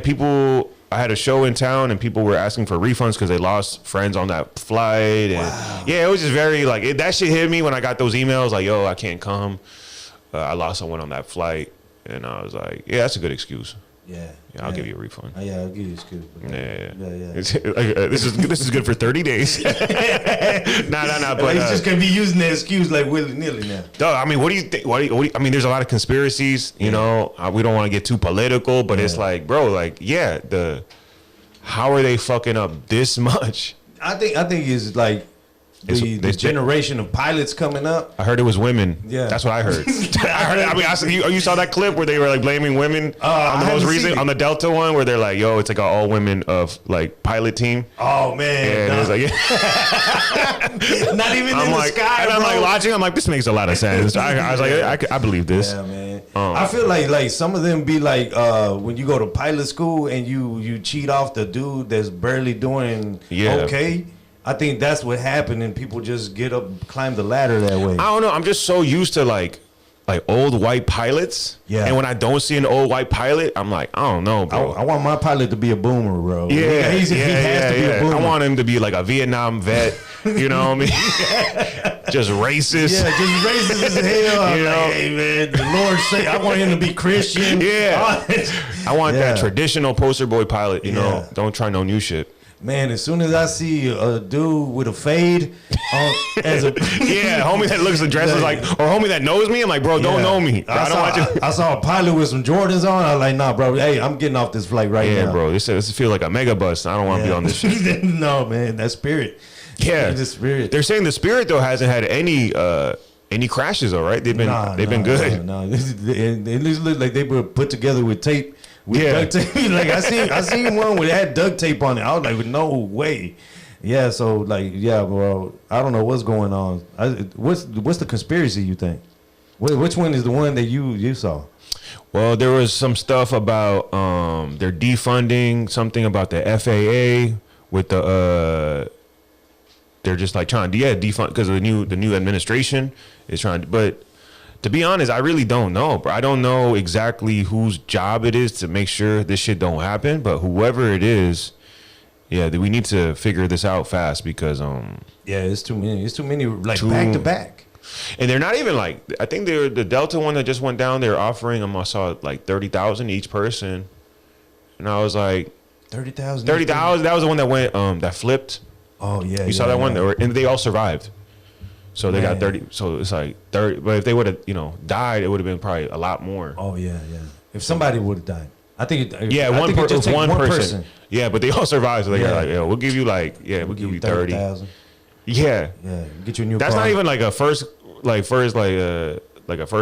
people. I had a show in town and people were asking for refunds because they lost friends on that flight. And yeah, it was just very like that shit hit me when I got those emails like, yo, I can't come. I lost someone on that flight, and I was like, yeah, that's a good excuse. Yeah, I'll give you a refund. Yeah, I'll give you a excuse. Yeah. This is good for 30 days. Nah. But he's just gonna be using that excuse like willy nilly now. Dog, I mean, what do you think? I mean, there's a lot of conspiracies. You know, we don't want to get too political, but it's like, bro, like, how are they fucking up this much? I think it's like. The generation of pilots coming up. I heard it was women. Yeah, that's what I heard. You saw that clip where they were like blaming women on the most recent on the Delta one, where they're like, "Yo, it's like an all women of like pilot team." Oh man, and it's like, not even in the sky. And I'm like watching. I'm like, this makes a lot of sense. I was like, I believe this. Yeah, man. I feel like some of them be like when you go to pilot school and you cheat off the dude that's barely doing okay. I think that's what happened, and people just get up, climb the ladder that way. I don't know. I'm just so used to like old white pilots. Yeah. And when I don't see an old white pilot, I'm like, I don't know, bro. I want my pilot to be a boomer, bro. Yeah. He has to be a boomer. I want him to be like a Vietnam vet. You know what I mean? Just racist. Yeah, just racist as hell. You know, like, hey man, the Lord say I want him to be Christian. Yeah. I want that traditional poster boy pilot. You know, don't try no new shit. Man, as soon as I see a dude with a fade, as a homie that looks and dresses like, or homie that knows me, I'm like, bro, don't know me. I saw a pilot with some Jordans on. I was like, nah, bro, hey, I'm getting off this flight right now. Yeah, bro, this feels like a mega bus. I don't want to be on this shit. No, man, that Spirit. Yeah, the Spirit. They're saying the Spirit though hasn't had any crashes though, right? They've been good. No, it look like they were put together with tape. Duct tape. Like I seen one where it had duct tape on it. I was like, no way. Yeah, so like, bro. I don't know what's going on. What's the conspiracy you think? Which one is the one that you saw? Well, there was some stuff about they're defunding something about the FAA with the they're just like trying to defund because of the new administration is trying to, but. To be honest, I really don't know, bro. I don't know exactly whose job it is to make sure this shit don't happen, but whoever it is, we need to figure this out fast because it's too many. It's too many like back to back. And they're not even like I think they're the Delta one that just went down. They're offering them. I saw like 30,000 each person, and I was like 30,000. 30,000. That was the one that went that flipped. Oh yeah, you saw that one, and they all survived. So they got 30. So it's like 30. But if they would have, died, it would have been probably a lot more. Oh yeah. If somebody would have died, I think. One person. Yeah, but they all survived. So they got like, we'll give you we'll give you 30,000. Yeah. Get you a new. That's car. not even like a first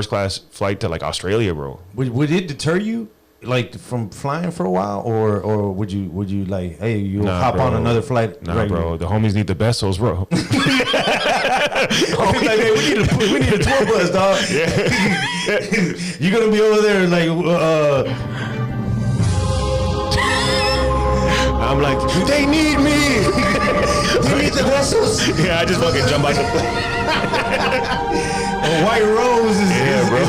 class flight to like Australia, bro. Would it deter you? Like from flying for a while, or would you like, hey, you hop on another flight? Nah, bro. The homies need the vessels, bro. Like, hey, we need a tour bus, dog. Yeah. You're gonna be over there like, I'm like, they need me. They need the vessels. Yeah, I just fucking jump out the A white rose is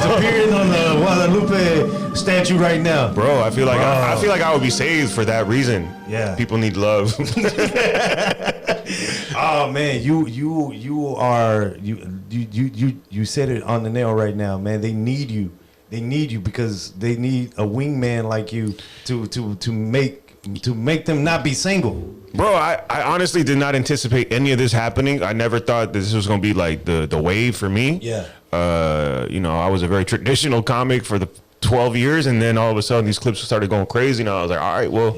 appearing on the Guadalupe statue right now, bro. I feel like I would be saved for that reason. Yeah, people need love. Oh man, you said it on the nail right now, man. They need you. They need you because they need a wingman like you to make them not be single. Bro, I honestly did not anticipate any of this happening. I never thought this was gonna be like the wave for me. Yeah. I was a very traditional comic for the 12 years, and then all of a sudden these clips started going crazy, and I was like, all right, well,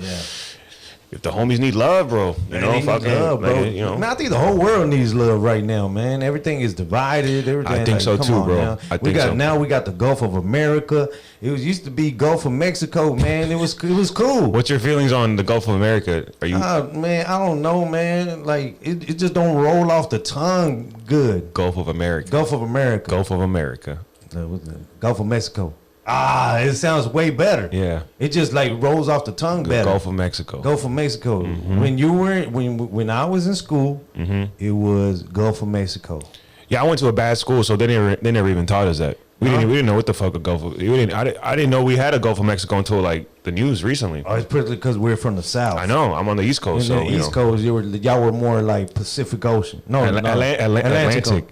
if the homies need love, bro, fucking love, bro. Man, I think the whole world needs love right now, man. Everything is divided. Everything. I think so too, bro. Now we got the Gulf of America. It used to be Gulf of Mexico, man. It was cool. What's your feelings on the Gulf of America? Are you? Man, I don't know, man. Like it just don't roll off the tongue good. Gulf of America. Gulf of America. Gulf of America. Gulf of Mexico. It sounds way better. Yeah. It just like rolls off the tongue better. Gulf of Mexico. Gulf of Mexico. When I was in school, it was Gulf of Mexico. Yeah, I went to a bad school, so they never even taught us that. We didn't know what the fuck a Gulf of. I didn't know we had a Gulf of Mexico until like the news recently. Oh, it's pretty because we're from the South. I know. I'm on the East Coast. In the East Coast, y'all were more like Pacific Ocean. Atlantic.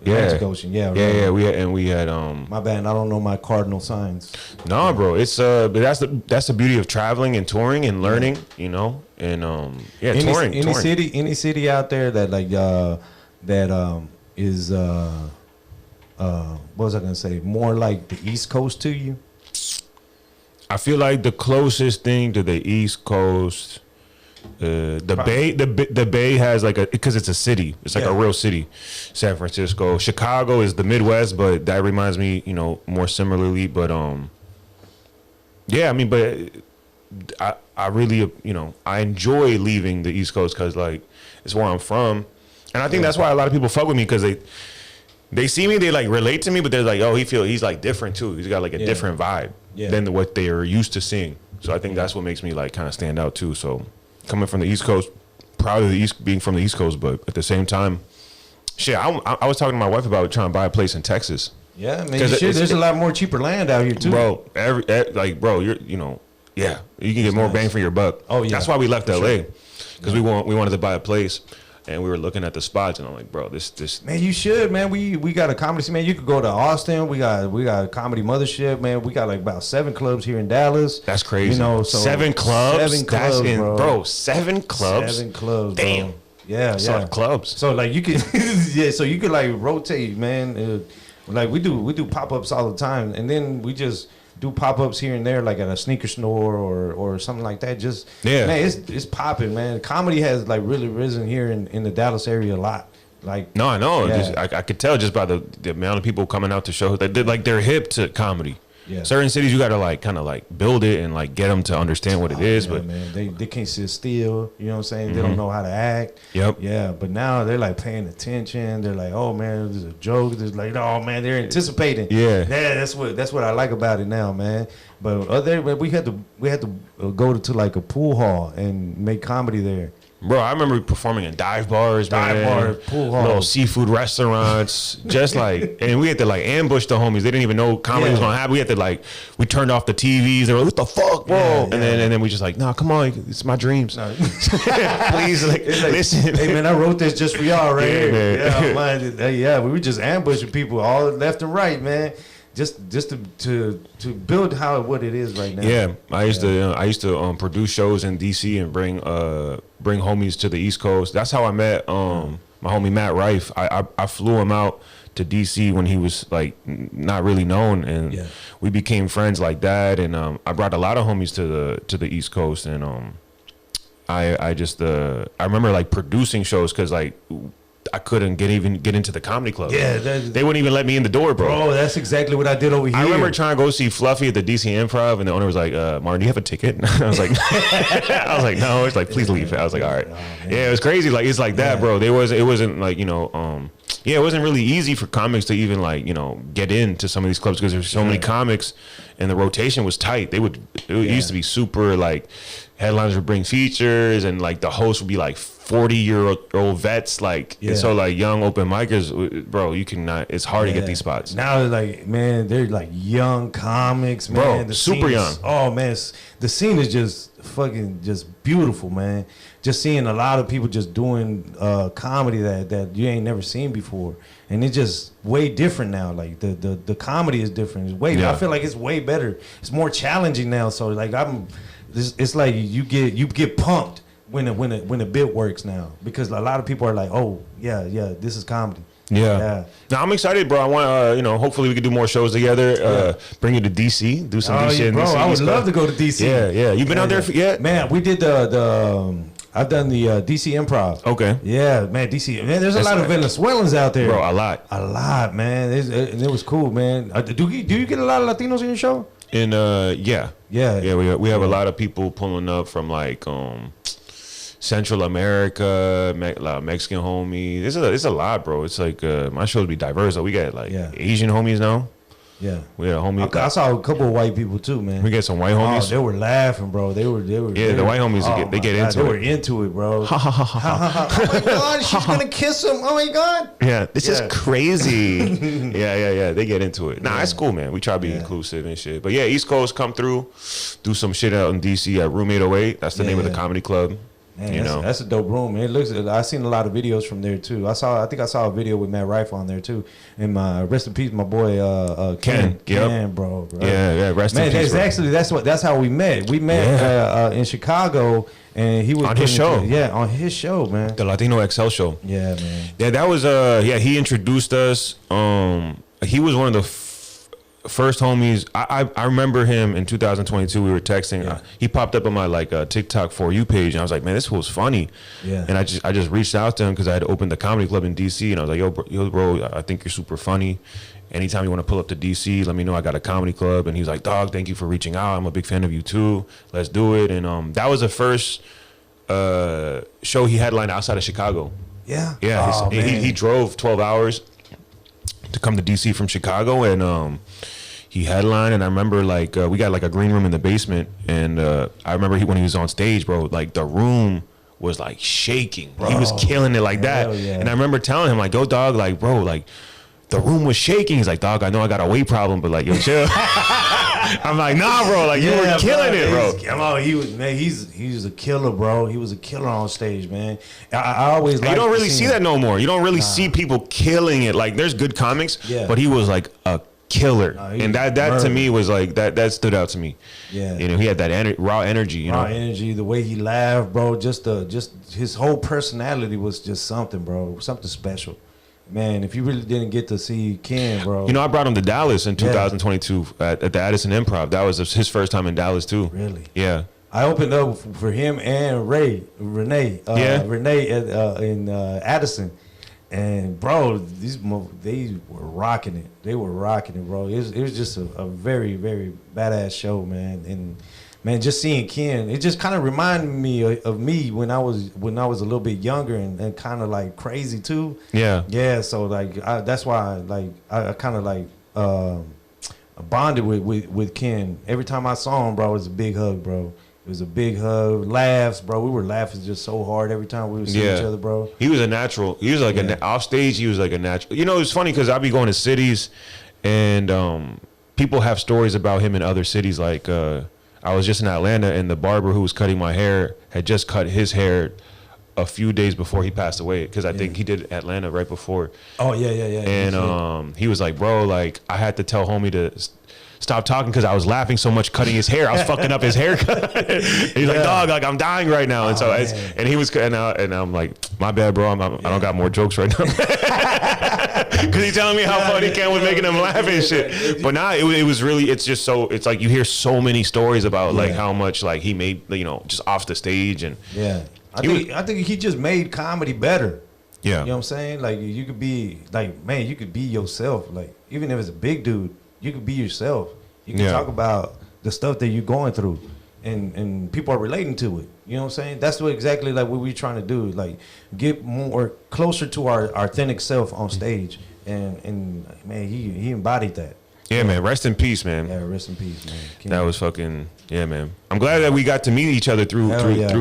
Yeah. Atlantic Ocean. Yeah. Yeah. We had. My bad. I don't know my cardinal signs. No, bro. It's but that's the beauty of traveling and touring and learning. You know, and touring. Any city out there that like is what was I gonna say? More like the East Coast to you? I feel like the closest thing to the East Coast, the Bay has like because it's a city. It's like a real city. San Francisco, Chicago is the Midwest, but that reminds me, more similarly. But I mean, but I really, I enjoy leaving the East Coast because like it's where I'm from, and I think that's why a lot of people fuck with me because they see me, they like relate to me, but they're like, oh, he's like different too. He's got like a different vibe than what they are used to seeing. So I think that's what makes me like kind of stand out too. So coming from the East Coast, proud of being from the East Coast, but at the same time, shit, I was talking to my wife about trying to buy a place in Texas. Yeah, man, there's a lot more cheaper land out here too, bro. You can get more bang for your buck. Oh yeah, that's why we left LA because we wanted to buy a place. And we were looking at the spots, and I'm like, bro, this. Man, you should, man. We got a comedy scene, man. You could go to Austin. We got a comedy mothership, man. We got like about 7 clubs here in Dallas. That's crazy. So 7 clubs. 7 clubs, bro. 7 clubs. 7 clubs. Damn. Bro. Yeah. Clubs. So like you could, So you could like rotate, man. Like we do pop-ups all the time, and then we just do pop-ups here and there, like at a sneaker store or something like that. Just man, it's popping, man. Comedy has like really risen here in the Dallas area a lot. Like no, I know. I could tell just by the amount of people coming out to shows that they're hip to comedy. Yeah. Certain cities you gotta like kind of like build it and like get them to understand what it is. But man, they can't sit still. You know what I'm saying? They don't know how to act. Yep. Yeah, but now they're like paying attention. They're like, oh man, this is a joke. There's like, oh man, they're anticipating. Yeah. That's what I like about it now, man. But we had to go to like a pool hall and make comedy there. Bro, I remember performing in dive bars, pool halls, little seafood restaurants, just like, and we had to like ambush the homies. They didn't even know comedy was gonna happen. We had to like, we turned off the TVs. They were like, what the fuck, bro? And then we just like, nah, come on, it's my dreams. No. Please, like, listen. Hey man, I wrote this just for y'all right here. Yeah, we were just ambushing people all left and right, man. Just to build what it is right now. Yeah, I used to produce shows in DC and bring homies to the East Coast. That's how I met my homie Matt Rife. I flew him out to DC when he was like not really known, and we became friends like that. And I brought a lot of homies to the East Coast, and I remember like producing shows because like I couldn't get into the comedy club. Yeah, they wouldn't even let me in the door, bro. Bro, that's exactly what I did over here. I remember trying to go see Fluffy at the DC Improv, and the owner was like, "Martin, do you have a ticket?" I was like, "No." It's like, "Please leave." I was like, "All right." Yeah, it was crazy. Like it's like that, bro. It wasn't like it wasn't really easy for comics to even like get into some of these clubs because there's so many comics, and the rotation was tight. It used to be super like. Headliners would bring features, and like the host would be like 40-year-old vets, like and so like young open micers, bro. You cannot. It's hard to get these spots now. Like man, they're like young comics, man. Bro, super young. Oh man, the scene is just fucking just beautiful, man. Just seeing a lot of people just doing comedy that you ain't never seen before, and it's just way different now. Like the comedy is different. It's way. I feel like it's way better. It's more challenging now. So like it's like you get pumped when the bit works now because a lot of people are like, oh yeah, this is comedy. Yeah. Now I'm excited, bro. I want hopefully we could do more shows together. Bring you to DC, do some DC shit. Bro, I would love to go to DC. Yeah. You've been out there yet? Man, we did I've done the DC Improv. Okay. Yeah, man, DC. Man, there's a lot of Venezuelans out there. Bro, a lot, man. It was cool, man. Do you get a lot of Latinos in your show? Yeah. We have a lot of people pulling up from like Central America, Mexican homies. It's a lot, bro. It's like my shows be diverse. So we got like Asian homies now. Yeah. We had a homie. I saw a couple of white people too, man. We get some white homies. Oh, they were laughing, bro. They were. Yeah, the white homies they get into it. They were into it, bro. Oh my God, she's gonna kiss him. Oh my God. Yeah, this is crazy. yeah. They get into it. Nah, it's cool, man. We try to be inclusive and shit. But yeah, East Coast come through, do some shit out in DC at Room 808. That's the name of the comedy club. Man, that's a dope room. It looks. I seen a lot of videos from there too. I think I saw a video with Matt Rife on there too. And my rest in peace, my boy Ken. Ken, bro. Yeah. Rest in peace. That's how we met. We met in Chicago, and he was on his show. On his show, man. The Latino XL show. Yeah, man. Yeah, that was he introduced us. He was one of the first homies. I remember him in 2022. We were texting. Yeah. He popped up on my TikTok For You page, and I was like, man, this fool's funny. Yeah. And I just reached out to him because I had opened the comedy club in DC, and I was like, yo, bro, I think you're super funny. Anytime you want to pull up to DC, let me know. I got a comedy club. And he was like, dog, thank you for reaching out. I'm a big fan of you too. Let's do it. And that was the first show he headlined outside of Chicago. Yeah. Yeah. He drove 12 hours to come to DC from Chicago, and he headlined. And I remember we got a green room in the basement, and I remember when he was on stage, bro, the room was shaking, bro. He was killing it that. Yeah. And I remember telling him yo, dog, bro, the room was shaking. He's like, dog, I know I got a weight problem, but yo, chill. I'm like, nah, bro, you were killing it, bro. He's a killer, bro. He was a killer on stage, man. I always you don't really see that no more. You don't really see people killing it. There's good comics, but he was a killer, and that to me was that stood out to me. Yeah, he had that raw energy. Raw energy, the way he laughed, bro. Just his whole personality was just something, bro. Something special. Man, if you really didn't get to see Ken, bro. I brought him to Dallas in 2022 at the Addison Improv. That was his first time in Dallas too. Really? Yeah. I opened up for him and Renee in Addison. And bro, they were rocking it. They were rocking it, bro. It was just a very, very badass show, man. And man, just seeing Ken, it just kind of reminded me of me when I was a little bit younger and kind of crazy too. Yeah. Yeah. So that's why I kind of bonded with Ken. Every time I saw him, bro, it was a big hug, bro. It was a big hug, laughs, bro. We were laughing just so hard every time we would see each other, bro. He was a natural. He was off stage. He was a natural. It's funny because I be going to cities, and people have stories about him in other cities. I was just in Atlanta, and the barber who was cutting my hair had just cut his hair a few days before he passed away, because I think he did Atlanta right before. Oh yeah. And he was like, bro, I had to tell homie to stop talking because I was laughing so much cutting his hair. I was fucking up his haircut. He's like, dog, I'm dying right now. And and he was, and I'm like, my bad, bro. I don't got more jokes right now. Because he's telling me how funny Ken was making him laugh and shit. But now it was really, it's just so, it's you hear so many stories about how much he made, just off the stage. And I think he just made comedy better. Yeah. You know what I'm saying? You could be man, you could be yourself. Even if it's a big dude, you could be yourself. You can talk about the stuff that you're going through, and people are relating to it. You know what I'm saying? That's exactly what we're trying to do. Get more closer to our authentic self on stage. And man, he embodied that. Yeah, man. Rest in peace, man. Yeah, rest in peace, man. That was fucking, yeah, man. I'm glad that we got to meet each other through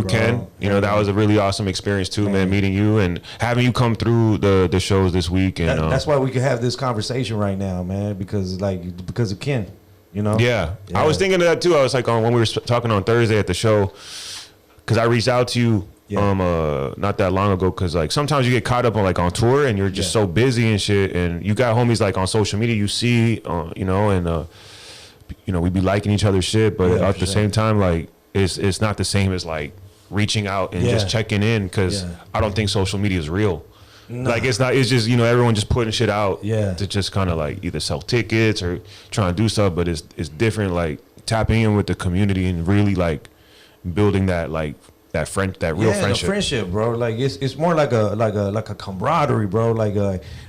Ken. That was a really awesome experience too, man, meeting you and having you come through the shows this week. And that's why we could have this conversation right now, man, because of Ken, Yeah. I was thinking of that too. I was when we were talking on Thursday at the show, because I reached out to you not that long ago, because sometimes you get caught up on tour and you're just so busy and shit, and you got homies on social media you see, and we be liking each other's shit, but at the same time it's not the same as reaching out and just checking in, because I don't think social media is real. No. It's not. It's just everyone just putting shit out to just kind of either sell tickets or trying to do stuff, but it's different. Tapping in with the community and really building that that real friendship. Friendship, bro. It's more like a camaraderie, bro.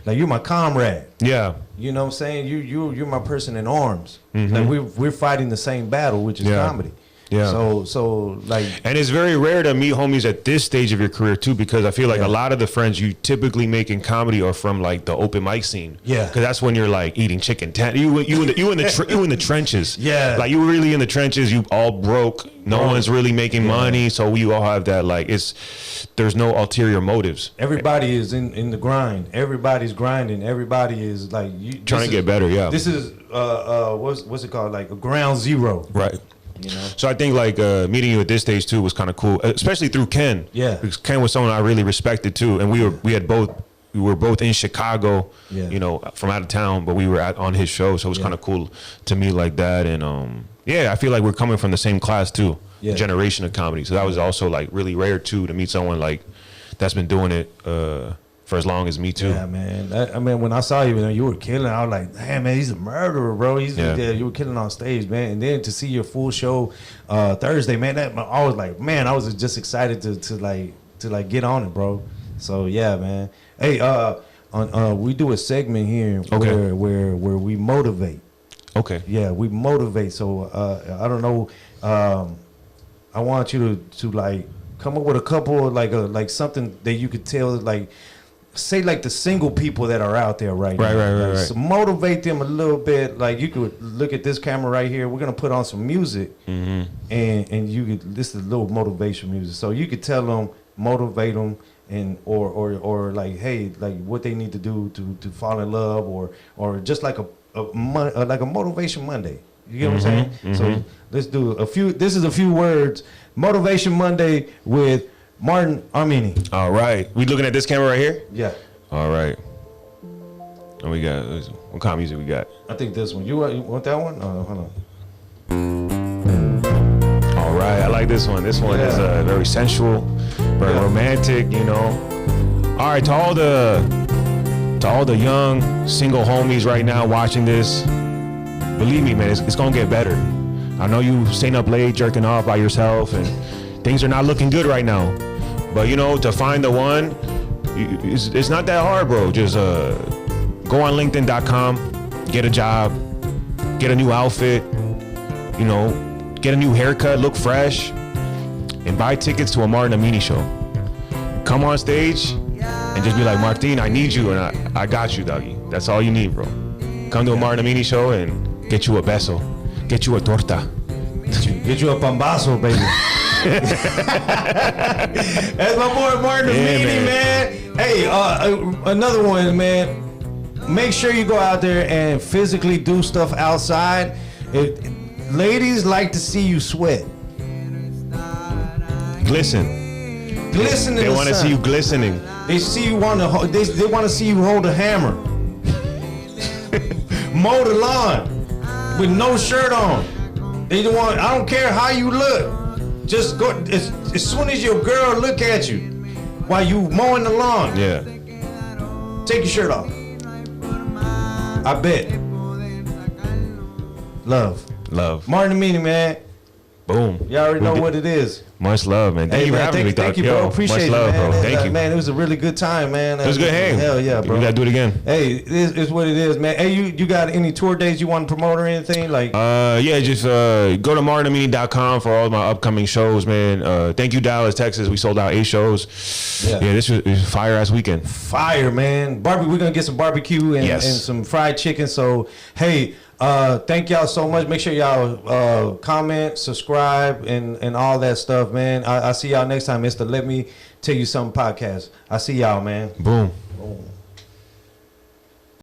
You're my comrade. Yeah. You know what I'm saying? You're my person in arms. Mm-hmm. We're fighting the same battle, which is comedy. Yeah. So like, and it's very rare to meet homies at this stage of your career too, because I feel like a lot of the friends you typically make in comedy are from like the open mic scene. Yeah. Because that's when you're like eating chicken. You in the trenches. Yeah. Like you really in the trenches. You all broke. No one's really making money. So we all have that. Like there's no ulterior motives. Everybody is in the grind. Everybody's grinding. Everybody is like trying to get better. Yeah. This is what's it called? Like a ground zero. Right. You know? So I think like meeting you at this stage too was kind of cool, especially through Ken. Yeah. Because Ken was someone I really respected too, and we were both in Chicago, you know, from out of town, but we were on his show, so it was kind of cool to meet like that. And I feel like we're coming from the same class too, generation of comedy. So that was also like really rare too, to meet someone like that's been doing it for as long as me too. Yeah, man. I mean, when I saw you were killing, I was like, damn, man, he's a murderer, bro. You were killing on stage, man. And then to see your full show Thursday, man, I was like, man, I was just excited to get on it, bro. So yeah, man. Hey, we do a segment here where we motivate. Okay. Yeah, we motivate. So I don't know. I want you to like come up with a couple like something that you could tell, like say like the single people that are out there right now. Right. So motivate them a little bit. Like you could look at this camera right here. We're gonna put on some music, and you could. This is a little motivation music. So you could tell them, motivate them. And or like, hey, like what they need to do to fall in love, or just like a motivation Monday. You get what I'm saying? So let's do a few. This is a few words. Motivation Monday with Martin Amini. All right, we looking at this camera right here. Yeah. All right. And we got what kind of music we got? I think this one. You want that one? Hold on. All right, I like this one. This one is very sensual, very romantic, you know. All right, to all the young single homies right now watching this, believe me, man, it's gonna get better. I know you staying up late, jerking off by yourself, and things are not looking good right now. But you know, to find the one, it's not that hard, bro. Just go on LinkedIn.com, get a job, get a new outfit, you know. Get a new haircut, look fresh, and buy tickets to a Martin Amini show. Come on stage and just be like, Martin, I need you, and I got you, doggy. That's all you need, bro. Come to a Martin Amini show and get you a beso, get you a torta. Get you a pambazo, baby. That's my boy Martin Amini, man. Hey, another one, man. Make sure you go out there and physically do stuff outside. Ladies like to see you sweat. Glisten. They want to see you glistening. They see you they want to see you hold a hammer. Mow the lawn with no shirt on. I don't care how you look. Just go as soon as your girl look at you while you mowing the lawn. Yeah. Take your shirt off. I bet. Love. Martin Amini, man. Boom. You already know what it is. Much love, man. Thank you for having me, Thank you, bro. Appreciate it, man. Bro. Thank you. Man, it was a really good time, man. It was a good hang. Hell yeah, bro. We got to do it again. Hey, this is what it is, man. Hey, you got any tour dates you want to promote or anything? Like, just go to martinamini.com for all my upcoming shows, man. Thank you, Dallas, Texas. We sold out 8 shows. Yeah, this was a fire-ass weekend. Fire, man. We're going to get some barbecue and some fried chicken. So, hey, thank y'all so much. Make sure y'all comment, subscribe, and all that stuff, man. I see y'all next time. It's the Let Me Tell You Something podcast. I see y'all, man. Boom.